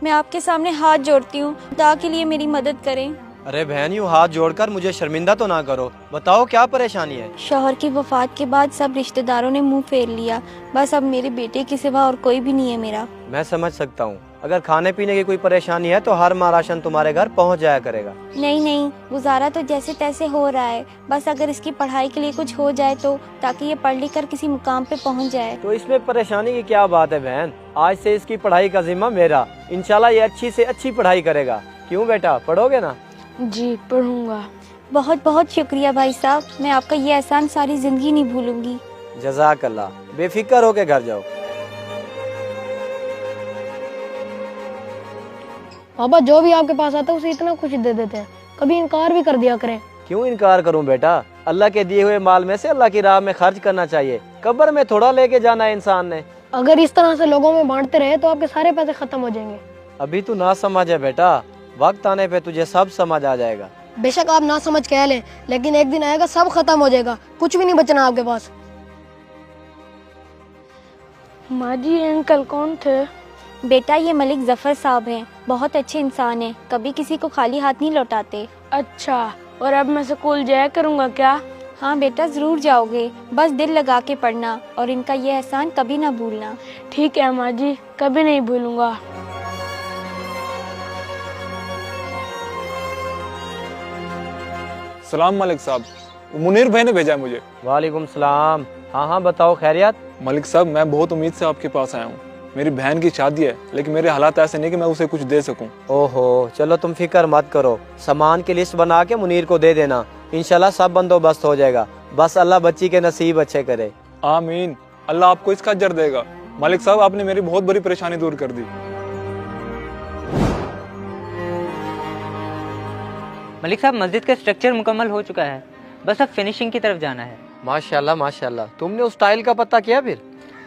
मैं आपके सामने हाथ जोड़ती हूँ, खुदा के लिए मेरी मदद करें। अरे बहन, यूँ हाथ जोड़कर मुझे शर्मिंदा तो ना करो। बताओ क्या परेशानी है। शौहर की वफात के बाद सब रिश्तेदारों ने मुंह फेर लिया। बस अब मेरे बेटे के सिवा और कोई भी नहीं है मेरा। मैं समझ सकता हूँ। अगर खाने पीने की कोई परेशानी है तो हर माह राशन तुम्हारे घर पहुँच जाया करेगा। नहीं नहीं, गुजारा तो जैसे तैसे हो रहा है। बस अगर इसकी पढ़ाई के लिए कुछ हो जाए तो, ताकि ये पढ़ लिख कर किसी मुकाम पे पहुँच जाए। तो इसमें परेशानी की क्या बात है बहन। आज से इसकी पढ़ाई का जिम्मा मेरा। इंशाल्लाह ये अच्छी से अच्छी पढ़ाई करेगा। क्यों बेटा, पढ़ोगे ना? जी पढ़ूंगा। बहुत बहुत शुक्रिया भाई साहब, मैं आपका ये एहसान सारी जिंदगी नहीं भूलूंगी। जज़ाकल्लाह। बेफिक्र होके घर जाओ। पापा जो भी आपके पास आता है उसे इतना कुछ दे देते हैं, कभी इनकार भी कर दिया करें। क्यों इनकार करूं बेटा? अल्लाह के दिए हुए माल में से अल्लाह की राह में खर्च करना चाहिए। कब्र में थोड़ा लेके जाना है इंसान ने। अगर इस तरह से लोगों में बांटते रहे तो आपके सारे पैसे खत्म हो जाएंगे। अभी तू ना समझ है बेटा, वक्त आने पे तुझे सब समझ आ जाएगा। बेशक आप ना समझ कह लें, लेकिन एक दिन आएगा सब खत्म हो जाएगा, कुछ भी नहीं बचना आपके पास। माँ जी, अंकल कौन थे? बेटा ये मलिक जफर साहब हैं, बहुत अच्छे इंसान हैं, कभी किसी को खाली हाथ नहीं लौटाते। अच्छा, और अब मैं स्कूल जाया करूँगा क्या? हाँ बेटा जरूर जाओगे, बस दिल लगा के पढ़ना और इनका ये एहसान कभी ना भूलना। ठीक है माँ जी, कभी नहीं भूलूंगा। सलाम मलिक साहब, मुनीर भाई ने भेजा है मुझे। वालेकुम सलाम। हाँ हाँ बताओ, खैरियत? मलिक साहब, मैं बहुत उम्मीद से आपके पास आया हूँ। मेरी बहन की शादी है, लेकिन मेरे हालात ऐसे नहीं कि मैं उसे कुछ दे सकूं। ओहो, चलो तुम फिक्र मत करो। सामान की लिस्ट बना के मुनीर को दे देना, इंशाल्लाह सब बंदोबस्त हो जाएगा। बस अल्लाह बच्ची के नसीब अच्छे करे। आमीन। अल्लाह आपको इसका अजर देगा। मलिक साहब, आपने मेरी बहुत बड़ी परेशानी दूर कर दी। मलिक साहब, मस्जिद का स्ट्रक्चर मुकम्मल हो चुका है, बस अब फिनिशिंग की तरफ जाना है। माशाल्लाह माशाल्लाह। तुमने उस टाइल का पता किया फिर?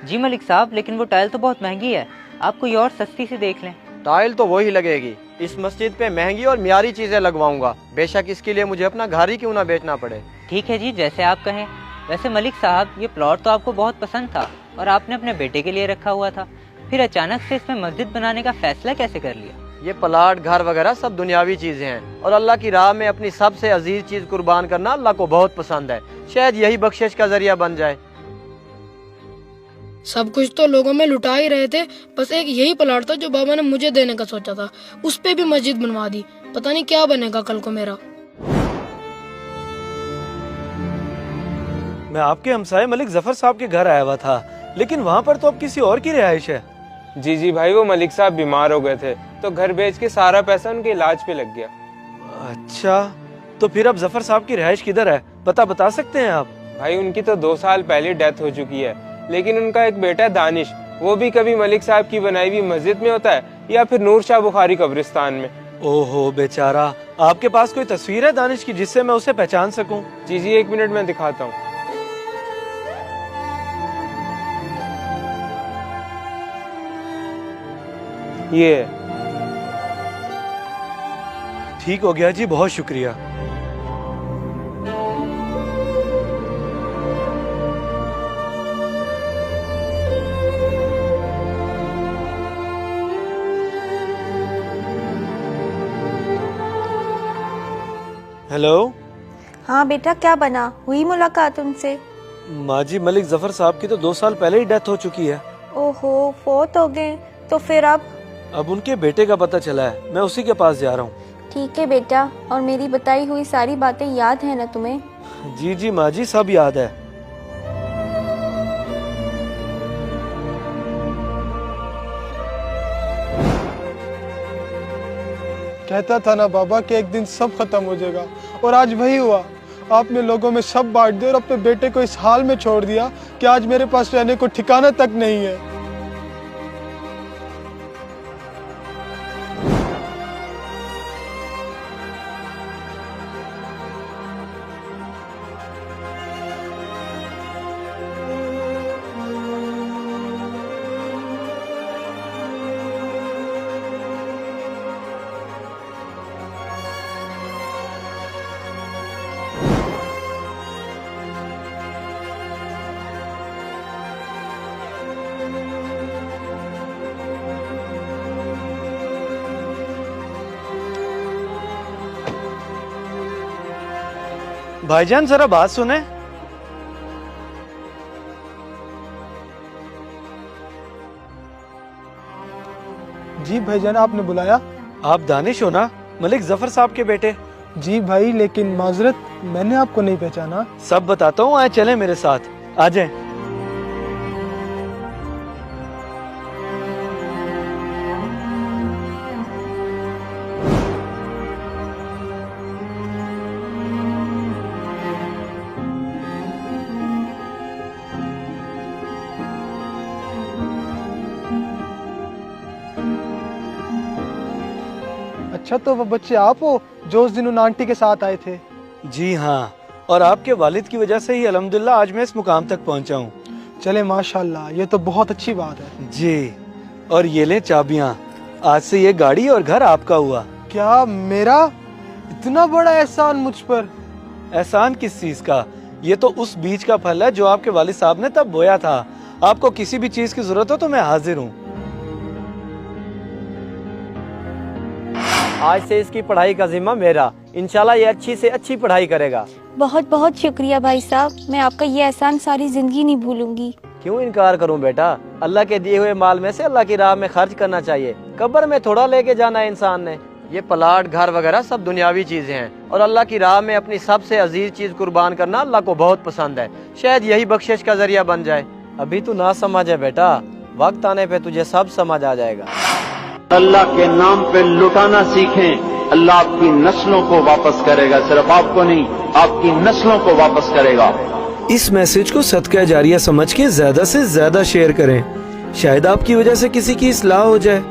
जी मलिक साहब, लेकिन वो टाइल तो बहुत महंगी है, आप कोई और सस्ती सी देख लें। टाइल तो वही लगेगी। इस मस्जिद पे महंगी और मियारी चीजें लगवाऊंगा, बेशक इसके लिए मुझे अपना घर ही क्यों ना बेचना पड़े। ठीक है जी, जैसे आप कहें। वैसे मलिक साहब, ये प्लॉट तो आपको बहुत पसंद था और आपने अपने बेटे के लिए रखा हुआ था, फिर अचानक से इसमें मस्जिद बनाने का फैसला कैसे कर लिया? ये प्लाट, घर वगैरह सब दुनियावी चीजें हैं और अल्लाह की राह में अपनी सबसे अजीज चीज कुर्बान करना अल्लाह को बहुत पसंद है। शायद यही बख्शिश का जरिया बन जाए। सब कुछ तो लोगों में लुटा ही रहे थे, बस एक यही प्लाट था जो बाबा ने मुझे देने का सोचा था, उस पे भी मस्जिद बनवा दी। पता नहीं क्या बनेगा कल को मेरा। मैं आपके हमसाये मलिक जफर साहब के घर आया हुआ था, लेकिन वहाँ पर तो अब किसी और की रिहाइश है। जी भाई, वो मलिक साहब बीमार हो गए थे तो घर बेच के सारा पैसा उनके इलाज पे लग गया। अच्छा, तो फिर अब जफर साहब की रिहाइश किधर है, पता बता सकते हैं आप? भाई उनकी तो 2 साल पहले डेथ हो चुकी है, लेकिन उनका एक बेटा दानिश, वो भी कभी मलिक साहब की बनाई हुई मस्जिद में होता है या फिर नूर शाह बुखारी कब्रिस्तान में। ओहो बेचारा, आपके पास कोई तस्वीर है दानिश की जिससे मैं उसे पहचान सकूं? जी 1 मिनट में दिखाता हूँ। ये ठीक हो गया जी, बहुत शुक्रिया। हेलो। हाँ बेटा, क्या बना, हुई मुलाकात उनसे? माँ जी, मलिक जफर साहब की तो 2 साल पहले ही डेथ हो चुकी है। ओहो, फोत हो गए, तो फिर अब उनके बेटे का पता चला है, मैं उसी के पास जा रहा हूँ। ठीक है बेटा, और मेरी बताई हुई सारी बातें याद है ना तुम्हें? जी माँ जी, सब याद है। कहता था ना बाबा कि एक दिन सब खत्म हो जाएगा, और आज वही हुआ। आपने लोगों में सब बांट दिया और अपने बेटे को इस हाल में छोड़ दिया कि आज मेरे पास रहने को ठिकाना तक नहीं है। भाईजान जरा बात सुने। जी भाईजान, आपने बुलाया? आप दानिश हो ना, मलिक जफर साहब के बेटे? जी भाई, लेकिन माजरत, मैंने आपको नहीं पहचाना। सब बताता हूँ, आए चले मेरे साथ, आ जाए। अच्छा, तो वो बच्चे आप हो जो उस दिन उन आंटी के साथ आए थे? जी हाँ, और आपके वालिद की वजह से ही अल्हम्दुलिल्लाह आज मैं इस मुकाम तक पहुंचा हूँ। चले माशाल्लाह, ये तो बहुत अच्छी बात है। जी, और ये ले चाबियाँ, आज से ये गाड़ी और घर आपका हुआ। क्या मेरा? इतना बड़ा एहसान मुझ पर? एहसान किस चीज का? ये तो उस बीज का फल है जो आपके वालिद साहब ने तब बोया था। आपको किसी भी चीज की जरूरत हो तो मैं हाजिर हूँ। आज से इसकी पढ़ाई का जिम्मा मेरा। इंशाल्लाह ये अच्छी से अच्छी पढ़ाई करेगा। बहुत बहुत शुक्रिया भाई साहब, मैं आपका ये एहसान सारी जिंदगी नहीं भूलूंगी। क्यों इनकार करूं बेटा, अल्लाह के दिए हुए माल में से अल्लाह की राह में खर्च करना चाहिए। कब्र में थोड़ा लेके जाना है इंसान ने। ये प्लाट घर वगैरह सब दुनियावी चीजें हैं, और अल्लाह की राह में अपनी सबसे अजीज चीज कुर्बान करना अल्लाह को बहुत पसंद है। शायद यही बख्शिश का जरिया बन जाए। अभी तू ना समझ है बेटा, वक्त आने पे तुझे सब समझ आ जाएगा। अल्लाह के नाम पे लुटाना सीखें, अल्लाह आपकी नस्लों को वापस करेगा। सिर्फ आपको नहीं, आपकी नस्लों को वापस करेगा। इस मैसेज को सदका जारिया समझ के ज्यादा से ज्यादा शेयर करें। शायद आपकी वजह से किसी की इस्लाह हो जाए।